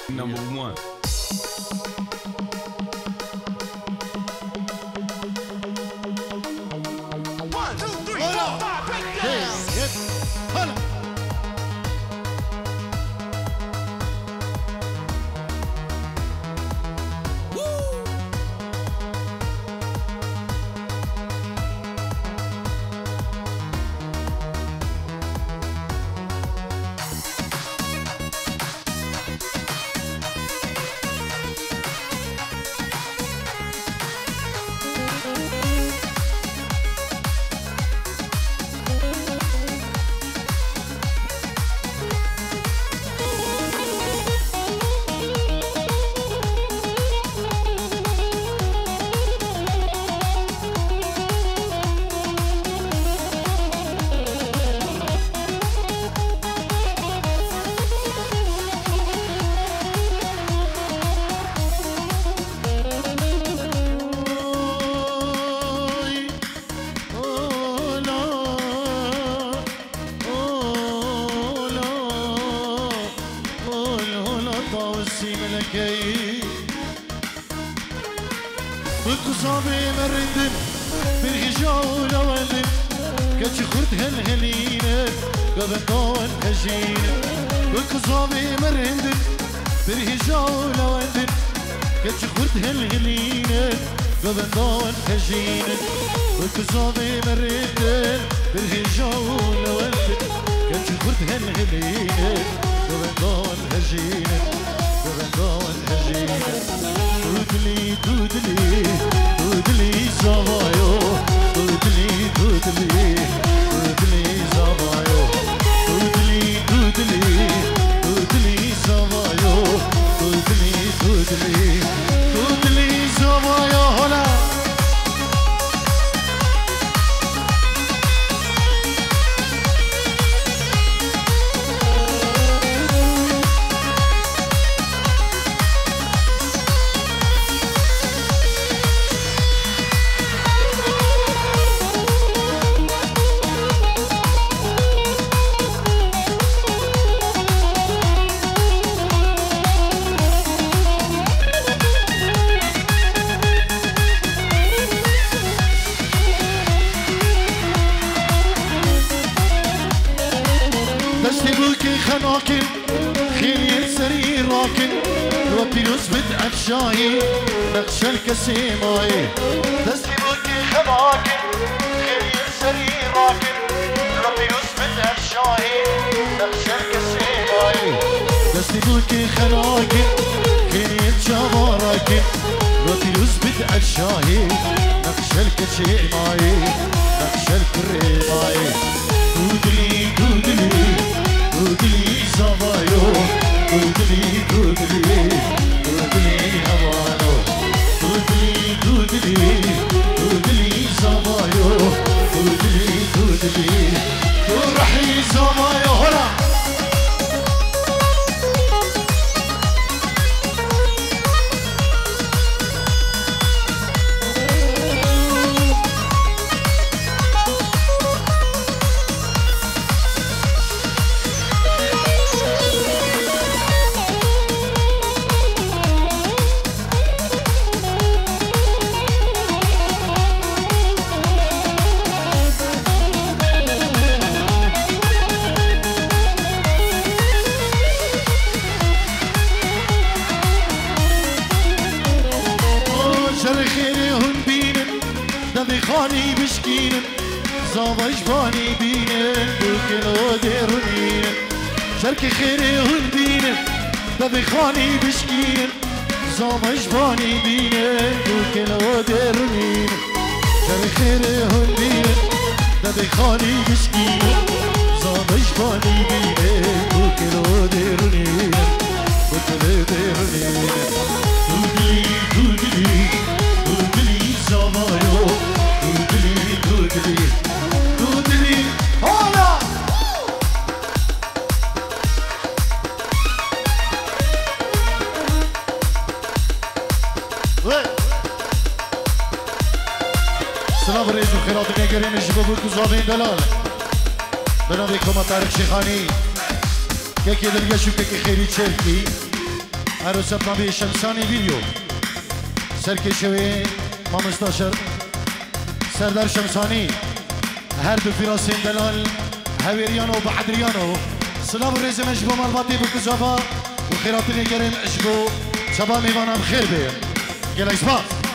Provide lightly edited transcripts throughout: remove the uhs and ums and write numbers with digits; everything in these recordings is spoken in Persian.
Number one. One, two, three, four, five, break it down. بقصابي مرندن بالغجاولة ولن كتش خرد هالهلينة قبندون هجينة بقصابي مرندن بالغجاولة ولن كتش خرد هالهلينة قبندون هجينة بقصابي مرندن بالغجاولة ولن كتش خرد هالهلينة قبندون هجينة قبندون هجينة دودلي دودلي دودلي زوايو دودلي دودلي دودلي زوايو دودلي دودلي دودلي زوايو دودلي دودلي دودلي زوايو هلا خناكن خيل سري راكن ربي يثبت أفشاهي نقش الكسيماي دستي بوكي خناكن خيل سري راكن ربي يثبت أفشاهي نقش الكسيماي دستي بوكي خناكن خيل جواراكن ربي يثبت أفشاهي نقش الكسيماي نقش الكريماي دودلي دودلي دودلي زوايو دودلي دودلي دودلي هوانو دودلي دودلي دودلي زوايو دودلي دودلي روحي زوايو هلا خاني بشكينن زاوج باني بينن دوكلو ديرنين شركي خيري هون بينن دبي خاني بشكينن زاوج باني بينن دوكلو ديرنين شركي خيري هون بينن دبي خاني بشكينن زاوج باني بينن دوكلو ديرنين دوكلو ديرنين دودلي دودلي دودلي زوايو دودلي دودلي دودلي هلا سلام رئيس الخيرات النيجري من شباب الكوزافين دلال بنادي كما طارق شيخاني كيكي دلقا شو كيكي خيري تشاركي عروسة نبي شمساني فيديو سركشوي ما مستشر سردار شمساني هر دو فراسين دلال هويريانو وبحدريانو سلام الرئيس مشبو مالباتي بكزافا وخيراتي نجرين اشبو شباب ميوانا بخير بيه يلا اسباس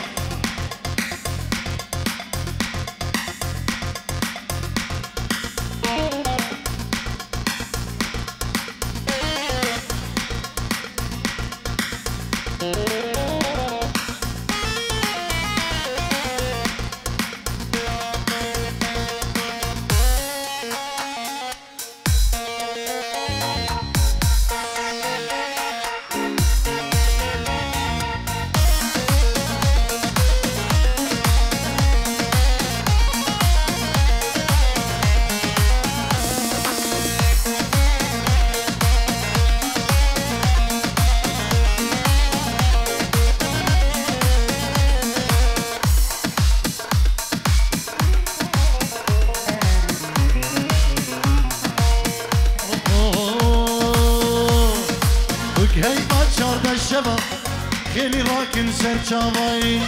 خیلی راکن سر چاوایی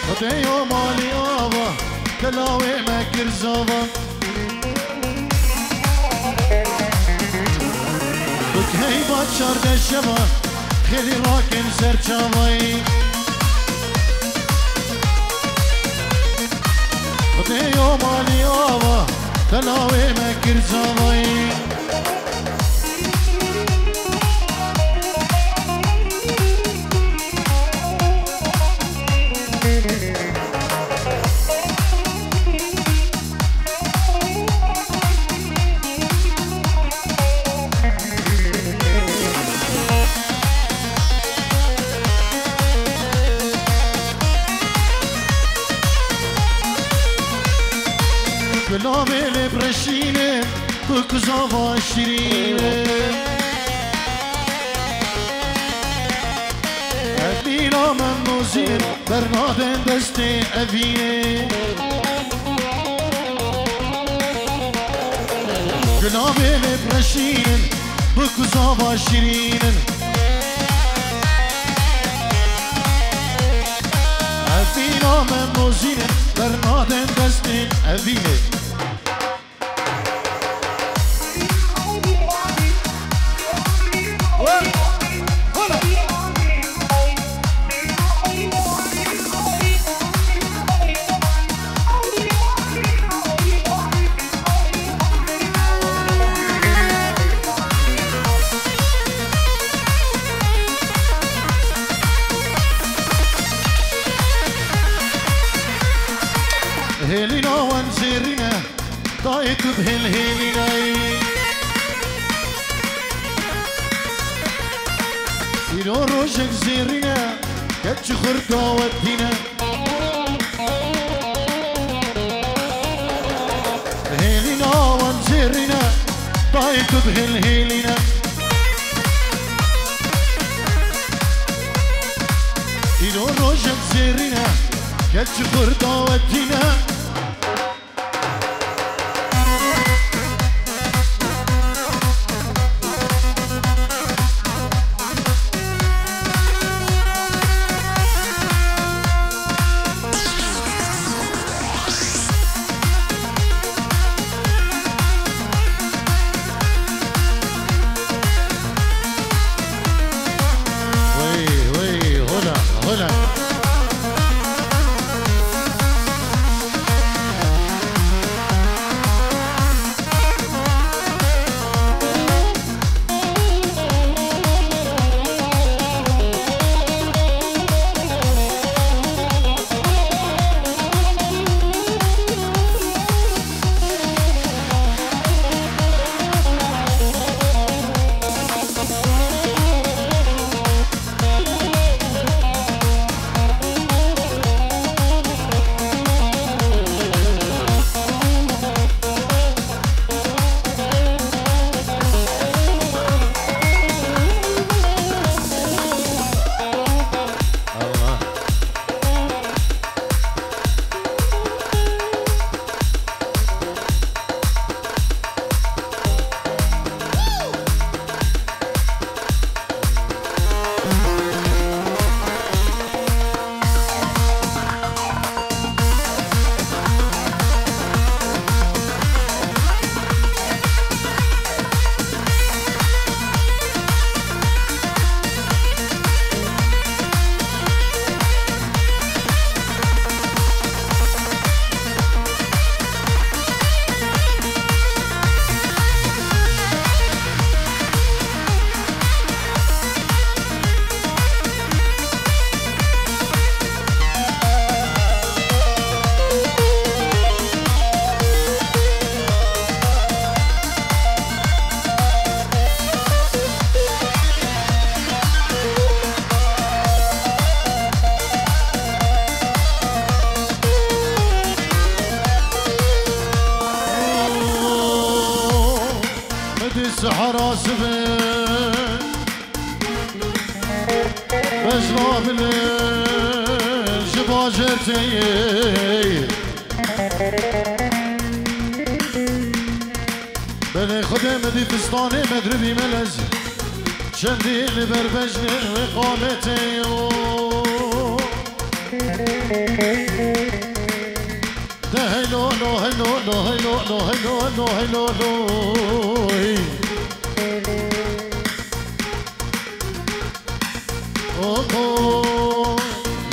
خدای و مالی آوا کلاوی مکر زاوا بکی با 14 شبا خیلی راکن سر چاوایی خدای و مالی آوا کلاوی مکر زاوایی گلابه برشینه بکزاوا شیرینه ادینا من موزین برنادن دست اوینه گلابه برشینه بکزاوا شیرینه ادینا من موزین برنادن دست اوینه هيلينا وانزيرينا ضايت بهالهيلينا إلو روجك زيرينا كتش خرطة ودينا هيلينا وانزيرينا ضايت بهالهيلينا إلو روجك زيرينا كتش خرطة ودينا بدي السحرة سفن بجرب الجباجرتي بلي خدم دي فستاني مدربي ملز شندي لبربجني وقامتي ده هلو لو هلو لو هلو لو هلو لو هلو لو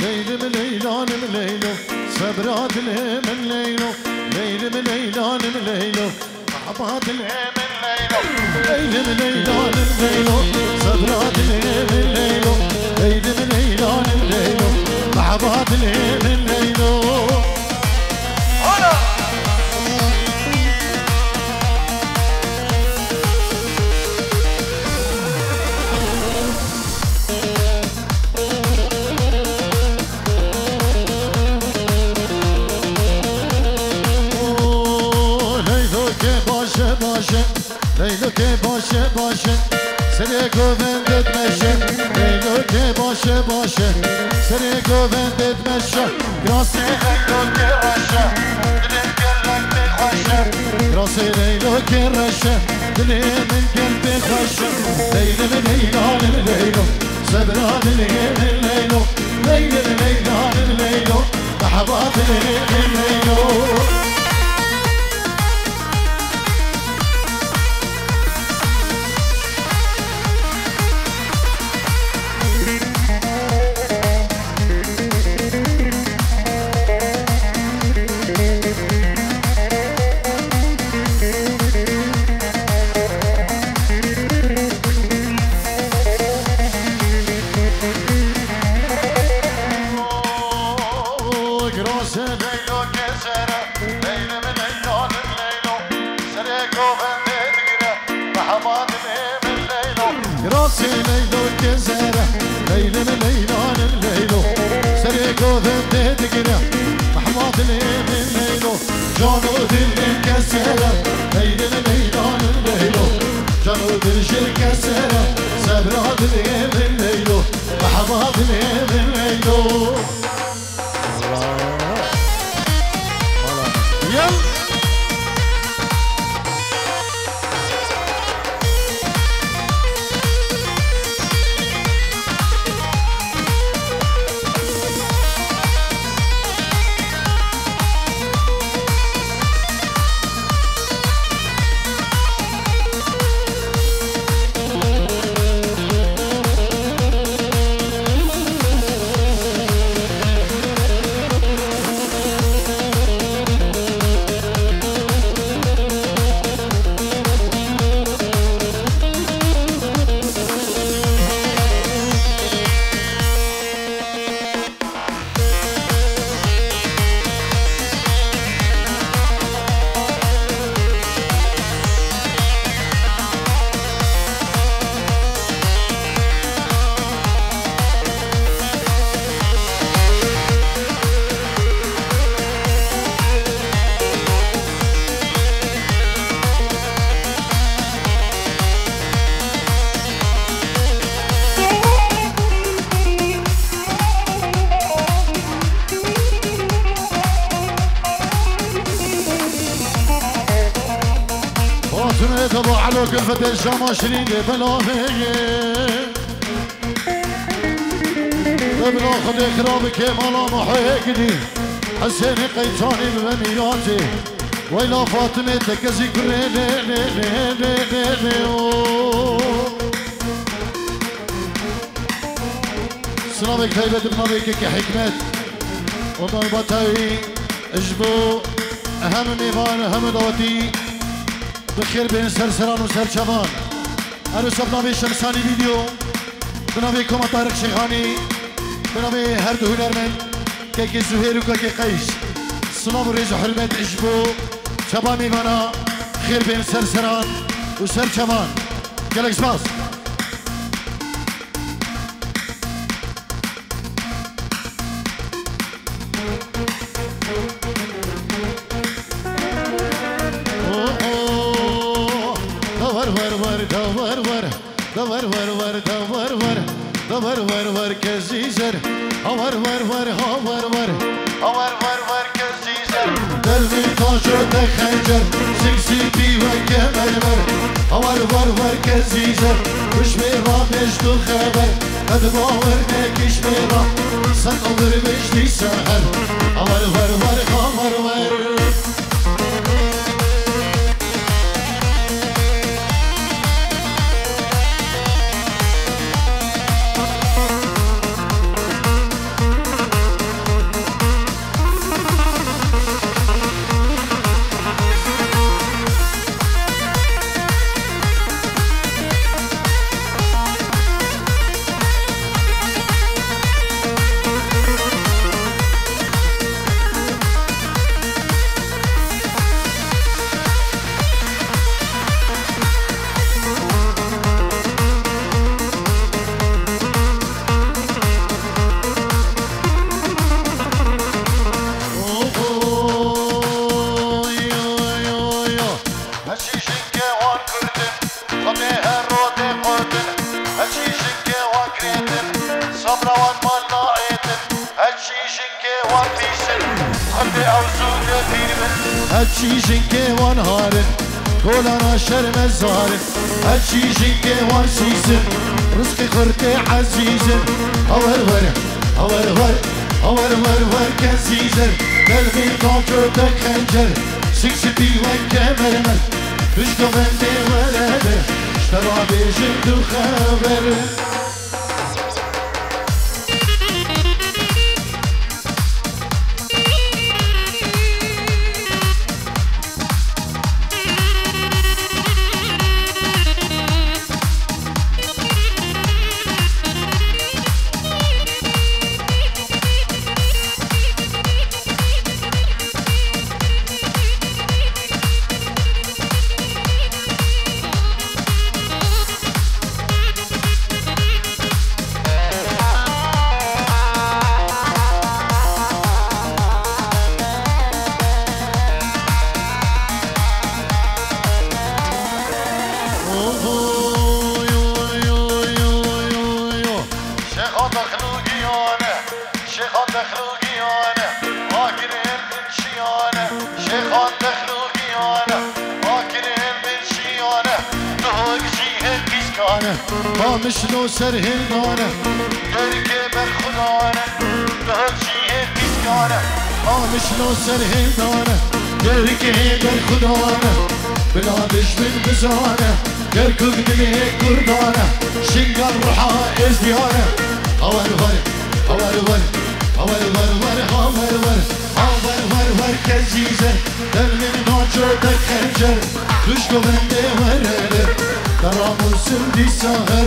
ليل من ليلان من ليلو صبرات الهم من ليلو ليل من ليلان من ليلو محبات الهم من ليلو ليل من ليلان من ليلو صبرات الهم من ليلو ليل من ليلان من ليلو محبات الهم من ليلو ليلو که باشه باشه سری گووندت مشه لیلو که باشه باشه سری گووندت مشه گراسی لیلو که رشه دلی گلک بخوشه گراسی لیلو که رشه دلی من گل بخوشه لیلو من لیلان من لیلو صبرات لیلو من لیلو لیلو من لیلان من لیلو محبات لیلو من لیلو كلفة الشام شريد بلا فيه بلا خد اخرابك مالا محيكدي حسيني قيتاني بمنياتي ويلا فاطمة تكزي كريني سلامك هيبة بنبيك كحكمت وضربتي اجبو اهم نيفان اهم دوتي بخير بين سرسران وسرچوان هر سبنامه شمسانی ویدیو بنامه کما طارق شیخانی بنامه هر دو هنرمند که زهیر و که قیس سلام و ریز و حرمت اجبو شبا میوانا خیر بین سرسران و سرچوان گلک سپاس ور ور دور ور دور ور ور دور ور دور ور ور كزيزر ور ور ور ها ور ور ور ور ور كزيزر دربي طاجر خنجر سكسيتي وكمر ور ور ور كزيزر وش بيرا بيشتو خبر قد باور نكش بيرا سنقدر بيشتي سهر ور ور ور ها ور ور هاتشيشن كيوان هارن كولانا شرم الزارن هاتشيشن كيوان سيسن رزقي خرتي عزيزن اور ور اور ور اور ور ور كزيزن قلبي طاقتك خنجر سكسبي وكمرمر بشتو بندي ولده اشترى بجد خبر مشلو سر هندانه درکه بر خدانه دهچیه پیسکانه مشلو سر هندانه درکه بر خدانه بلادش من بزانه درکوک دلیه کردانه شنگل روحا ازدیانه آور ور آور ور آور ور ور آور ور آور ور ور کزیزه در من ناچر در خنجر دوشکو بنده ورده دراموسم دی سهر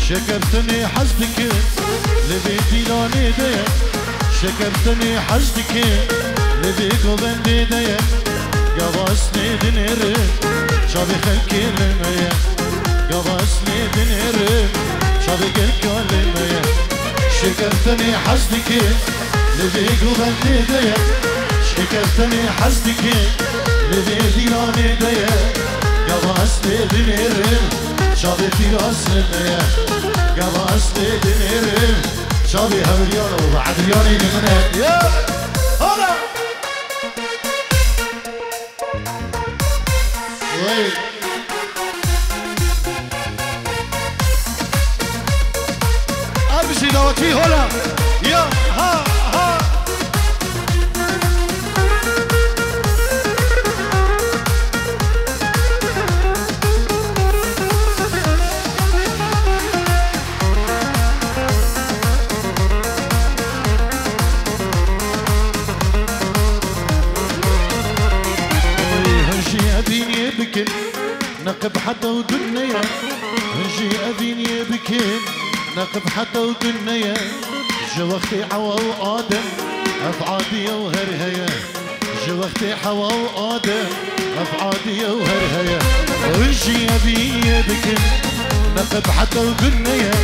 شكرتني حسدك لبيتي لوني ديا شكرتني حسدك لبيك وبندي ديا قباسني دنير شابي خلكي لميا قباسني دنير شابي خلكي لميا شكرتني حسدك لبيك وبندي ديا شكرتني حسدك لبيتي لوني ديا قباسني دنير شابي فراس لميا قباسني دنير شابي هبريانو وبعد رياني لمنه يا هلا بكن نقب حتى وقلنا يا نجي أبيني بكن نقب حتى وقلنا يا جوختي حوا وآدم أفعادية وهرهية جوختي حوا وآدم أفعادية وهرهية ونجي أبيني بكن نقب حتى وقلنا يا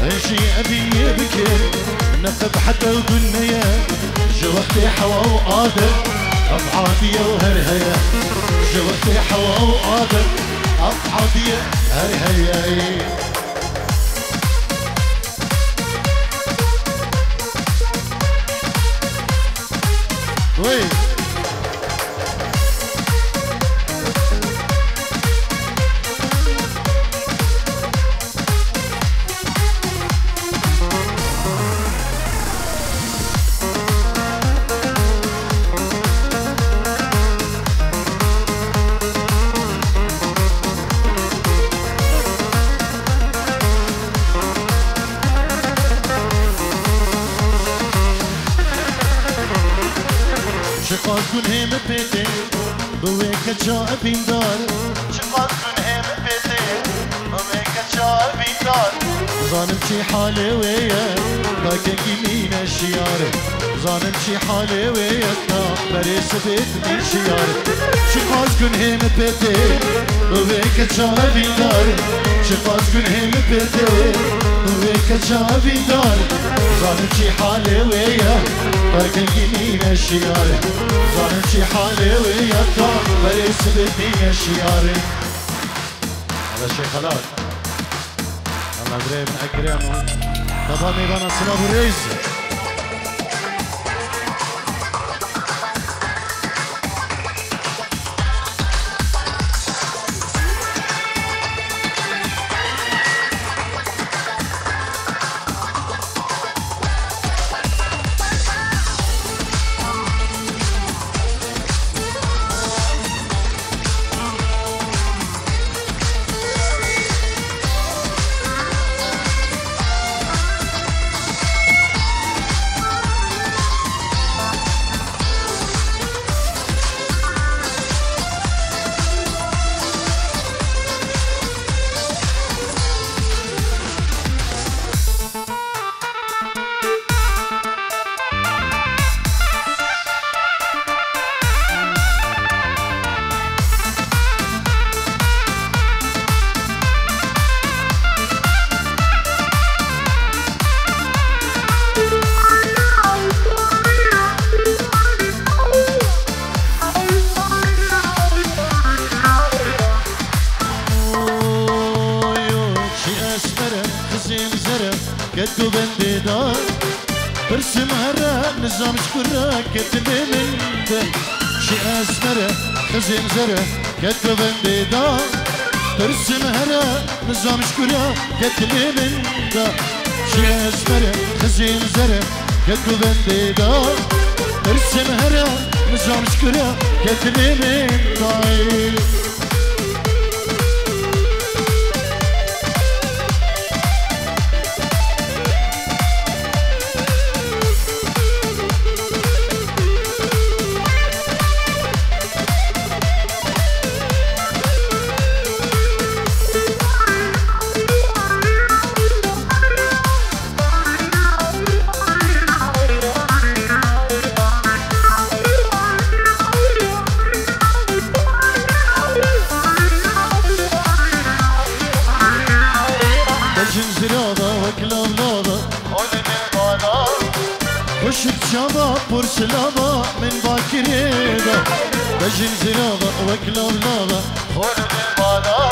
نجي أبيني بكن نقب حتى وقلنا يا جوختي حوا وآدم أفعادية وهرهية جوختي حوا وآدم أفعادية هرهية وي شقاق كن هم بيتي بويك جاء بين دار شقاق كن هم بيتي بويك جاء بين دار ظالم شي حالي ويا داك يمين الشيار ظالم شي حالي ويا بريس بيت من شيار شقاق كن هم بيتي بويك جاء بين دار شقاق كن هم بيتي بويك جاء بين دار ظالم شي حالي ويا داك يمين الشيار ظالم شي حالي ويا بريس بيت من الشيار هذا شي خلاص الله دريم أكرمه طبعا يبان صلاب الرئيس كدو بندي دار برسم هرا نظام شكرا كتب من دل شي اسمرة خزين زرة كدو بندي دار برسم هرا نظام شكرا كتب من دل شي اسمرة خزين زرة كدو بندي دار برسم هرا نظام شكرا كتب من دل شباب برسلابا من باكريبا بجن زلابا وكلاب لابا خول بالبالا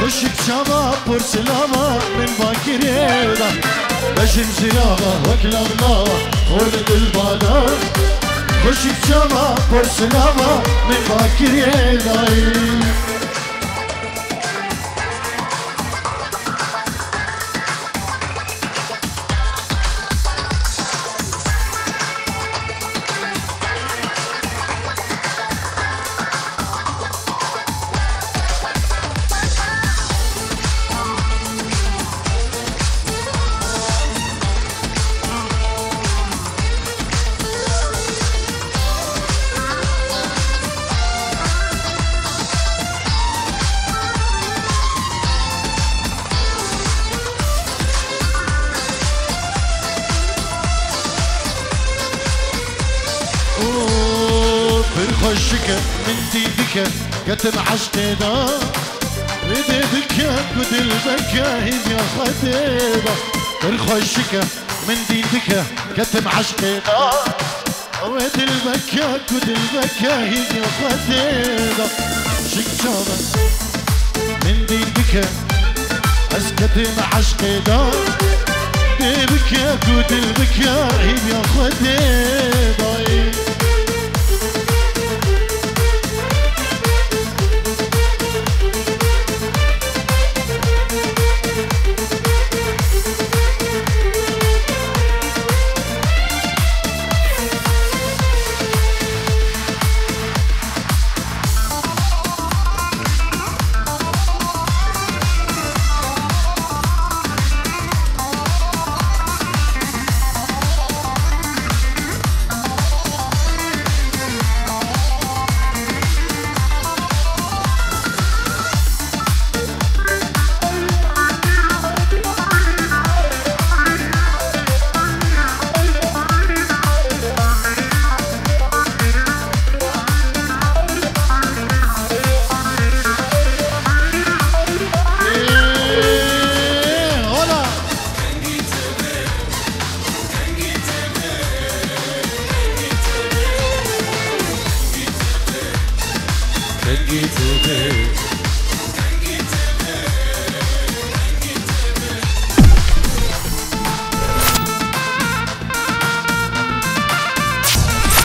خشك شباب برسلابا من باكريبا بجن زلابا وكلاب لابا خول بالبالا خشك شباب برسلابا من باكريبا برخوشك من ديدك كتم عشق دا وديدك قد البكاهي يا خديبة برخوشك من ديدك كتم عشق دا ود البكا قد البكاهي يا خديبة شكتابة من ديدك اسكتم عشق دا ديدك قد البكاهي يا خديبة Can get to bed.